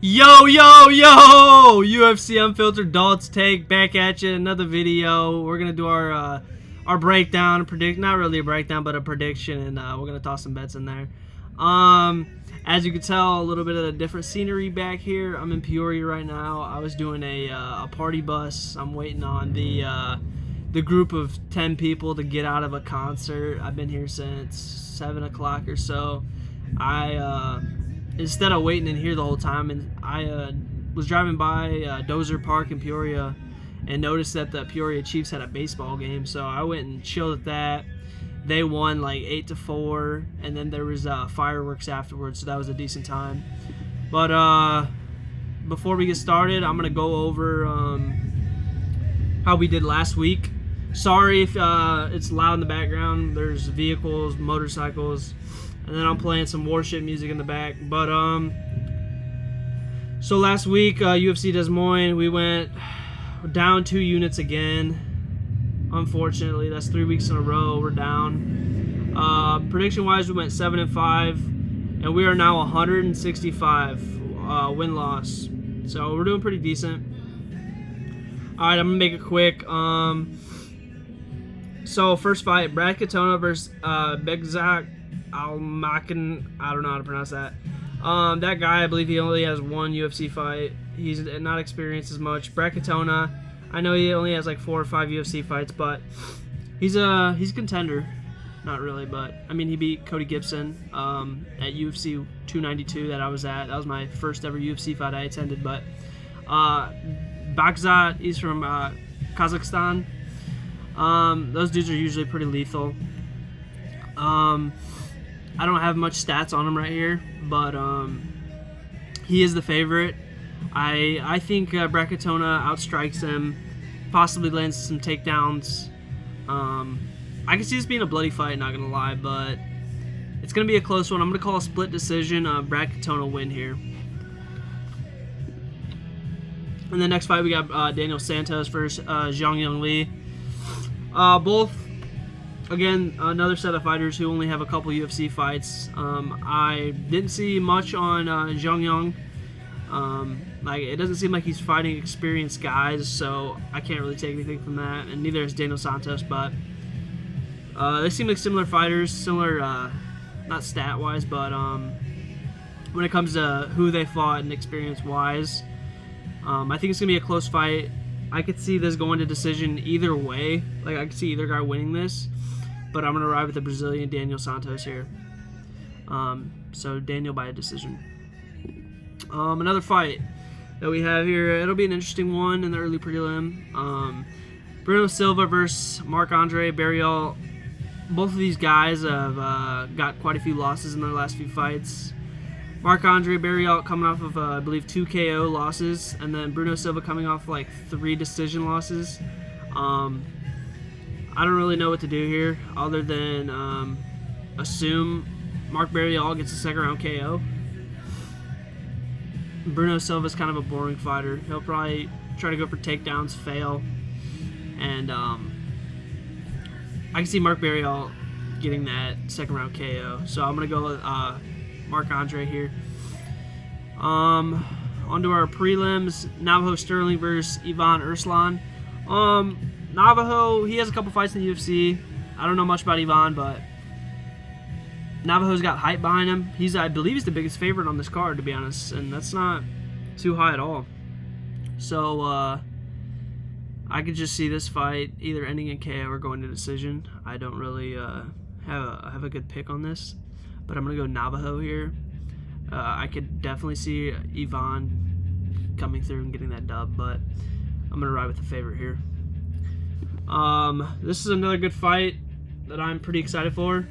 Yo, yo, yo! UFC Unfiltered Dalt's Take back at you. Another video. We're gonna do our breakdown, not really a breakdown, but a prediction, and we're gonna toss some bets in there. As you can tell, a little bit of a different scenery back here. I'm in Peoria right now. I was doing a party bus. I'm waiting on the group of 10 people to get out of a concert. I've been here since 7 o'clock or so. Instead of waiting in here the whole time, and I was driving by Dozer Park in Peoria and noticed that the Peoria Chiefs had a baseball game, so I went and chilled at that. They won like 8-4, and then there was fireworks afterwards, so that was a decent time. But before we get started, I'm gonna go over how we did last week. Sorry if it's loud in the background. There's vehicles, motorcycles, and then I'm playing some Warship music in the back. But so last week, UFC Des Moines, we went down 2 units again. Unfortunately, that's 3 weeks in a row we're down. Prediction-wise, we went 7-5, and we are now 165 win-loss. So we're doing pretty decent. All right, I'm gonna make it quick. So first fight, Brad Katona versus Begzak Almakin. I don't know how to pronounce that. That guy, I believe he only has 1 UFC fight. He's not experienced as much. Brad Katona, I know he only has like 4 or 5 UFC fights, but he's a contender. Not really, but I mean, he beat Cody Gibson at UFC 292 that I was at. That was my first ever UFC fight I attended. But Bagzat, he's from Kazakhstan. Those dudes are usually pretty lethal. I don't have much stats on him right here, but he is the favorite. I think Brad Katona outstrikes him, possibly lands some takedowns. I can see this being a bloody fight, not gonna lie, but it's gonna be a close one. I'm gonna call a split decision. Brad Katona win here. In the next fight, we got Daniel Santos versus Zhang Young Lee. Both, again, another set of fighters who only have a couple UFC fights. I didn't see much on Zhang Young. Like, it doesn't seem like he's fighting experienced guys, so I can't really take anything from that. And neither is Daniel Santos, but they seem like similar fighters, similar, not stat-wise, but when it comes to who they fought and experience-wise, I think it's gonna be a close fight. I could see this going to decision either way. Like, I could see either guy winning this, but I'm going to ride with the Brazilian Daniel Santos here. So Daniel by a decision. Another fight that we have here, it'll be an interesting one in the early prelim. Bruno Silva versus Marc-Andre Barrial. Both of these guys have got quite a few losses in their last few fights. Marc-Andre Barrial coming off of, I believe, 2 KO losses, and then Bruno Silva coming off like 3 decision losses. I don't really know what to do here other than assume Marc Barrial gets a second round KO. Bruno Silva's kind of a boring fighter. He'll probably try to go for takedowns, fail, and I can see Marc Barrial getting that second round KO. So I'm gonna go with Marc-Andre here. Onto our prelims, Navajo Sterling versus Ivan Urslan. Navajo, he has a couple fights in the UFC. I don't know much about Ivan, but Navajo's got hype behind him. I believe he's the biggest favorite on this card, to be honest, and that's not too high at all. So I could just see this fight either ending in KO or going to decision. I don't really have a good pick on this, but I'm going to go Navajo here. I could definitely see Ivan coming through and getting that dub, but I'm going to ride with the favorite here. This is another good fight that I'm pretty excited for.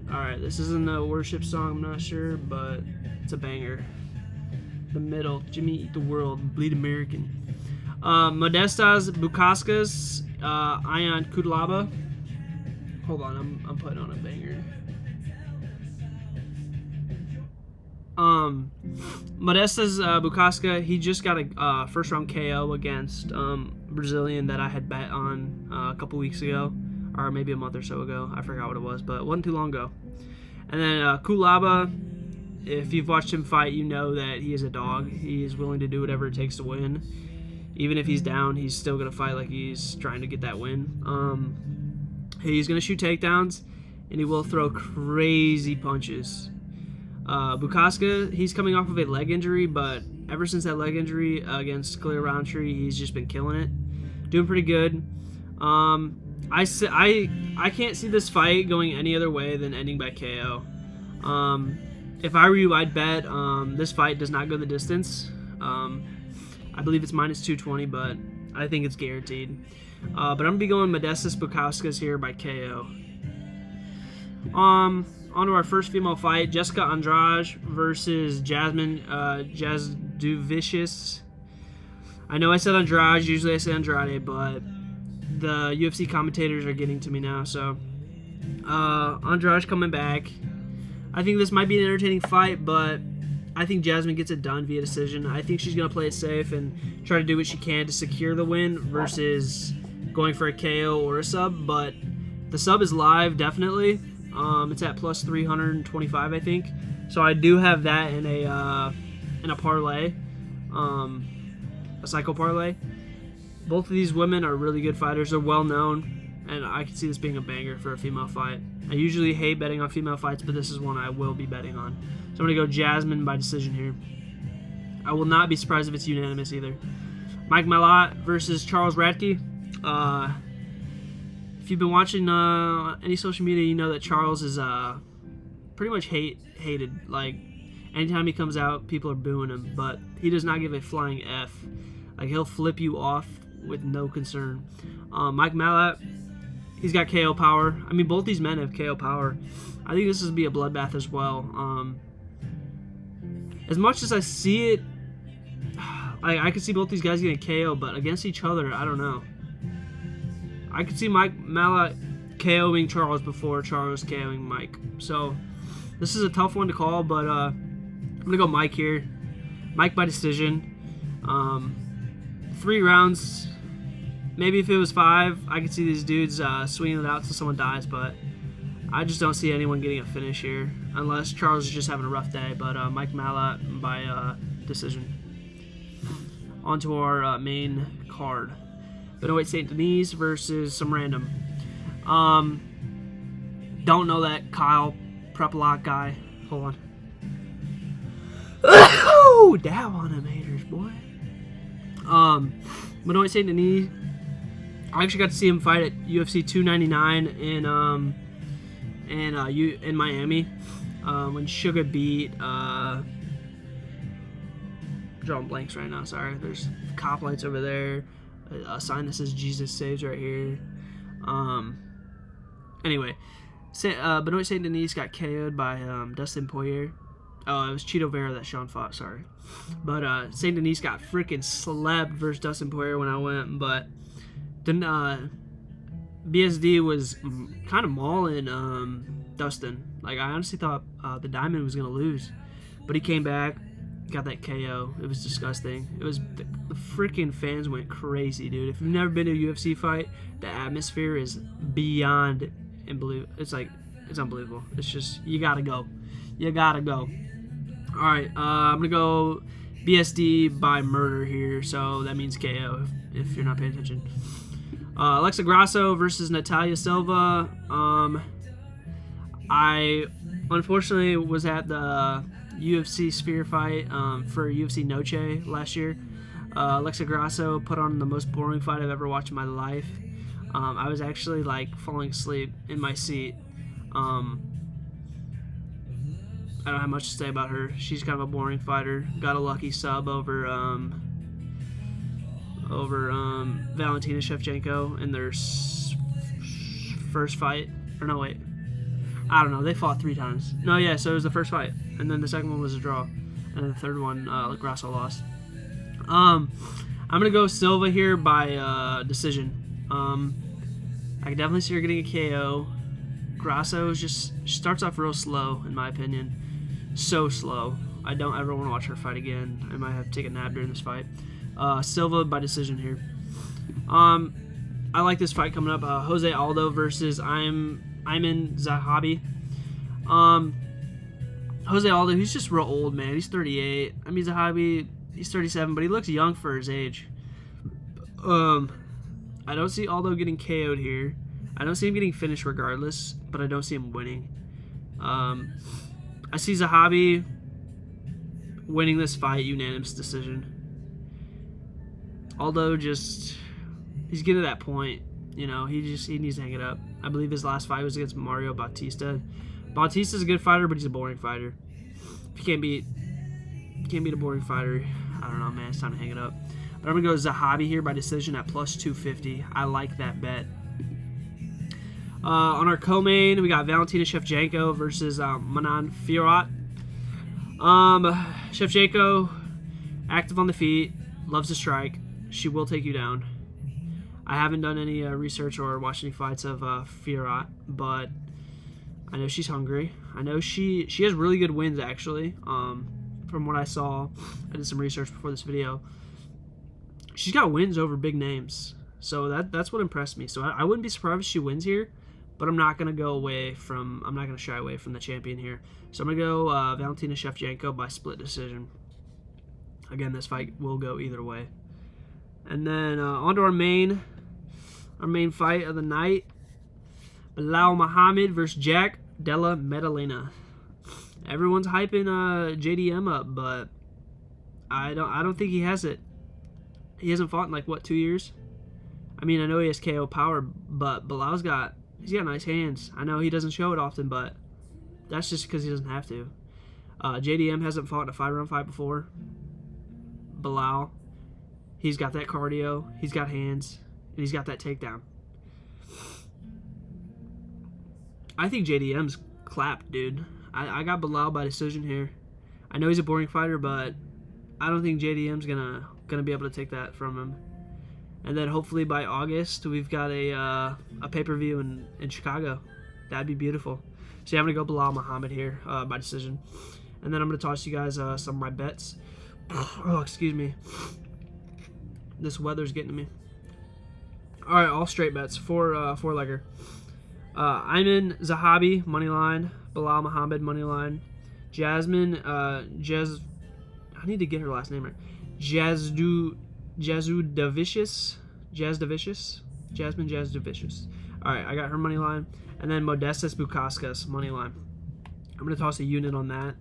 Alright, this isn't a worship song, I'm not sure, but it's a banger. The Middle, Jimmy Eat the World, Bleed American. Modestas Bukauskas, Ion Kudlaba. Hold on, I'm putting on a banger. Modestas Bukauskas, he just got a first round KO against Brazilian that I had bet on a couple weeks ago, or maybe a month or so ago. I forgot what it was, but it wasn't too long ago. And then Kulaba, if you've watched him fight, you know that he is a dog. He is willing to do whatever it takes to win. Even if he's down, he's still going to fight like he's trying to get that win. He's going to shoot takedowns, and he will throw crazy punches. Bukaska, he's coming off of a leg injury, but ever since that leg injury against Khalil Roundtree, he's just been killing it. Doing pretty good. I can't see this fight going any other way than ending by KO. If I were you, I'd bet this fight does not go the distance. I believe it's minus 220, but I think it's guaranteed. But I'm going to be going Modestas Bukauskas here by KO. On to our first female fight, Jessica Andrade versus Jasmine Jasudavicius. I know I said Andrade, usually I say Andrade, but the UFC commentators are getting to me now, so Andrade coming back. I think this might be an entertaining fight, but I think Jasmine gets it done via decision. I think she's going to play it safe and try to do what she can to secure the win versus going for a KO or a sub, but the sub is live, definitely. It's at plus 325, I think. So I do have that in a parlay, a cycle parlay. Both of these women are really good fighters. They're well known, and I can see this being a banger for a female fight. I usually hate betting on female fights, but this is one I will be betting on. So I'm going to go Jasmine by decision here. I will not be surprised if it's unanimous either. Mike Malott versus Charles Radtke. If you've been watching any social media, you know that Charles is pretty much hated. Like, anytime he comes out, people are booing him, but he does not give a flying F. Like, he'll flip you off with no concern. Mike Malott, he's got KO power. I mean, both these men have KO power. I think this will be a bloodbath as well. As much as I see it, I could see both these guys getting KO, but against each other, I don't know. I could see Mike Malott KOing Charles before Charles KOing Mike. So this is a tough one to call, but I'm going to go Mike here. Mike by decision. 3 rounds. Maybe if it was 5, I could see these dudes swinging it out until someone dies, but I just don't see anyone getting a finish here unless Charles is just having a rough day. But Mike Malott by decision. On to our main card. Benoit St. Denis versus some random. Don't know that Kyle Prepolak guy. Hold on. Oh, dab on him, haters, boy. Benoit St. Denis. I actually got to see him fight at UFC 299 in Miami when Sugar beat. Drawing blanks right now. Sorry. There's cop lights over there. A sign that says Jesus Saves right here. Anyway, Benoit St. Denis got KO'd by Dustin Poirier. Oh, it was Cheeto Vera that Sean fought, sorry. But St. Denis got freaking slept versus Dustin Poirier when I went. But then BSD was kind of mauling Dustin. Like, I honestly thought the Diamond was going to lose. But he came back. Got that KO. It was disgusting. It was the freaking fans went crazy, dude. If you've never been to a UFC fight, the atmosphere is beyond unbelievable. It's unbelievable. It's just you gotta go. You gotta go. All right, I'm gonna go BSD by murder here, so that means KO if you're not paying attention. Alexa Grasso versus Natalia Silva. I unfortunately was at the UFC Sphere fight for UFC Noche last year. Alexa Grasso put on the most boring fight I've ever watched in my life. I was actually like falling asleep in my seat. I don't have much to say about her. She's kind of a boring fighter. Got a lucky sub over Valentina Shevchenko in their first fight. Or no, wait. I don't know. They fought 3 times. No, yeah, so it was the first fight. And then the second one was a draw. And then the third one, Grasso lost. I'm going to go Silva here by decision. I can definitely see her getting a KO. Grasso just starts off real slow, in my opinion. So slow. I don't ever want to watch her fight again. I might have to take a nap during this fight. Silva by decision here. I like this fight coming up. Jose Aldo versus Ayman Zahabi. Jose Aldo, he's just real old, man. He's 38. I mean, Zahabi, he's 37, but he looks young for his age. I don't see Aldo getting KO'd here. I don't see him getting finished regardless, but I don't see him winning. I see Zahabi winning this fight, unanimous decision. Aldo just, he's getting to that point, you know, he needs to hang it up. I believe his last fight was against Mario Bautista. Bautista's a good fighter, but he's a boring fighter. If you can't beat a boring fighter, I don't know, man, it's time to hang it up. But I'm going to go Zahabi here by decision at plus 250. I like that bet. On our co-main, we got Valentina Shevchenko versus Manon Fiorot. Shevchenko, active on the feet, loves to strike. She will take you down. I haven't done any research or watched any fights of Fiorot, but I know she's hungry. I know she has really good wins, actually. From what I saw, I did some research before this video. She's got wins over big names, so that's what impressed me. So I wouldn't be surprised if she wins here, but I'm not gonna shy away from the champion here. So I'm gonna go Valentina Shevchenko by split decision. Again, this fight will go either way. And then on to our main fight of the night: Bilal Muhammad versus Jack Della Maddalena. Everyone's hyping JDM up, but I don't think he has it. He hasn't fought in like, what, 2 years? I mean, I know he has KO power, but Bilal's got nice hands. I know he doesn't show it often, but that's just because he doesn't have to. JDM hasn't fought in a 5-round fight before. Bilal, he's got that cardio, he's got hands, and he's got that takedown. I think JDM's clapped, dude. I got Bilal by decision here. I know he's a boring fighter, but I don't think JDM's gonna be able to take that from him. And then hopefully by August we've got a pay-per-view in Chicago. That'd be beautiful. So yeah, I'm gonna go Bilal Muhammad here by decision. And then I'm gonna toss you guys some of my bets. Oh, excuse me. This weather's getting to me. All right, all straight bets. Four-legger. Ayman Zahabi money line. Bilal Muhammad money line. Jasmine I need to get her last name right. Jasmine Jasudavicius. All right, I got her money line, and then Modestas Bukauskas money line. I'm gonna toss a unit on that.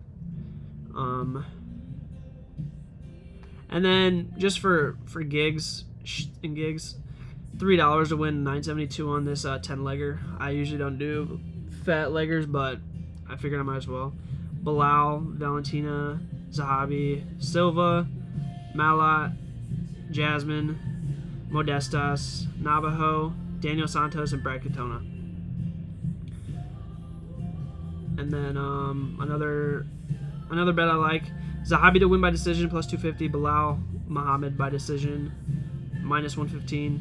And then just for gigs, $3 to win $9.72 on this 10-legger. I usually don't do fat leggers, but I figured I might as well. Bilal, Valentina, Zahabi, Silva, Malat, Jasmine, Modestas, Navajo, Daniel Santos, and Brad Katona. And then another bet I like: Zahabi to win by decision plus 250. Bilal Muhammad by decision minus 115.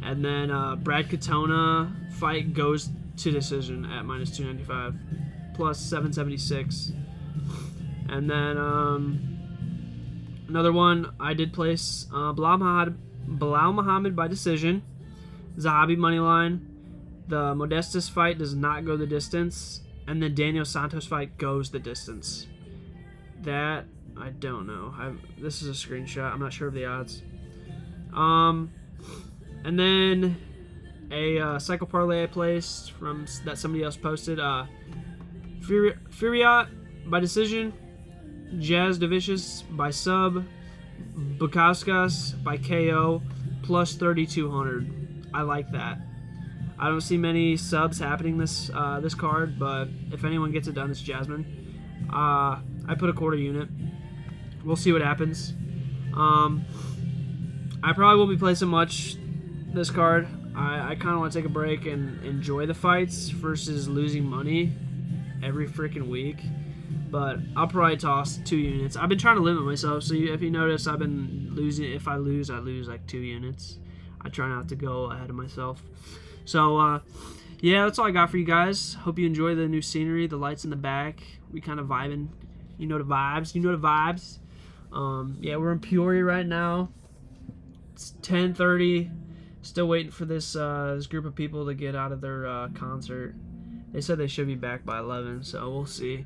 And then Brad Katona fight goes to decision at minus 295 plus 776. And then another one I did place: Bilal Muhammad by decision. Zahabi money line. The Modestas fight does not go the distance, and the Daniel Santos fight goes the distance. That I don't know. This is a screenshot. I'm not sure of the odds. And then a cycle parlay I placed from that somebody else posted. Furiat by decision. Jazz Davicius by sub. Bukauskas by KO plus 3,200. I like that. I don't see many subs happening this card, but if anyone gets it done, it's Jasmine. I put a quarter unit. We'll see what happens. I probably won't be placing much this card. I kind of want to take a break and enjoy the fights versus losing money every freaking week. But I'll probably toss 2 units. I've been trying to limit myself, so if you notice, I've been losing. If I lose like 2 units. I try not to go ahead of myself. So, yeah, that's all I got for you guys. Hope you enjoy the new scenery, the lights in the back. We kind of vibing. You know the vibes. Yeah, we're in Peoria right now. It's 10:30. Still waiting for this group of people to get out of their concert. They said they should be back by 11, so we'll see.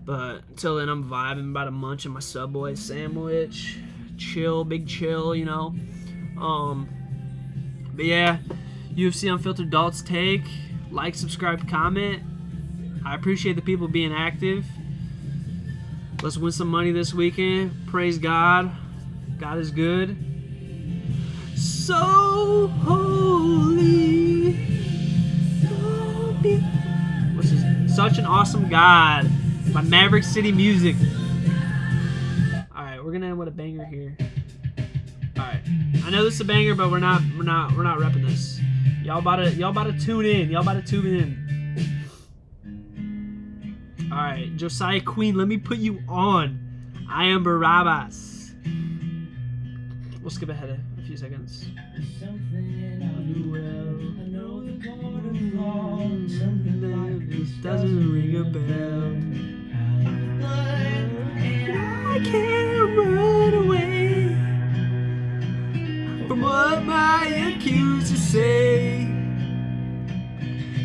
But until then, I'm vibing, about to munch on my Subway sandwich. Chill, big chill, you know. But yeah, UFC Unfiltered Dalt's take. Like, subscribe, comment. I appreciate the people being active. Let's win some money this weekend. Praise God. God is good. So holy. What's this? Such an Awesome God by Maverick City Music. Alright, we're gonna end with a banger here. Alright. I know this is a banger, but we're not repping this. Y'all about to tune in. Y'all about to tune in. Alright, Josiah Queen, let me put you on. I am Barabbas. We'll skip ahead a few seconds. This doesn't ring a bell. I can't run away from what my accusers say.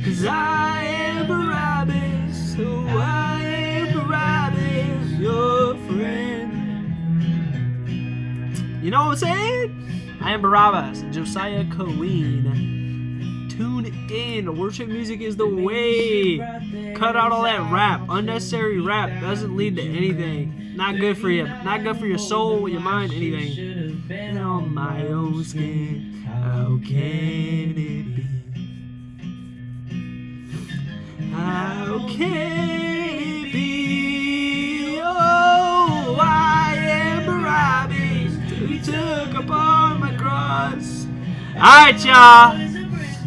'Cause I am Barabbas, oh I am Barabbas, your friend. You know what I'm saying? I am Barabbas, Josiah Queen. Tune in. Worship music is the way. Cut out all that rap. Unnecessary rap doesn't lead to anything. Not good for you. Not good for your soul, your mind, anything. And on my own skin, how can it be? How can it be? Oh, I am Barabbas, who took upon my cross. Alright, y'all.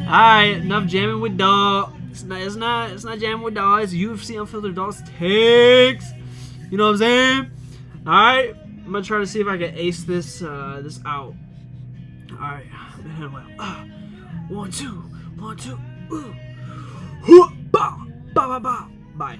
Alright, enough jamming with Dog. It's not jamming with Dog. It's UFC Unfiltered Dog's takes. You know what I'm saying? Alright, I'm gonna try to see if I can ace this out. Alright, well, 1, 2, 1, 2. Ba ba ba. Bye.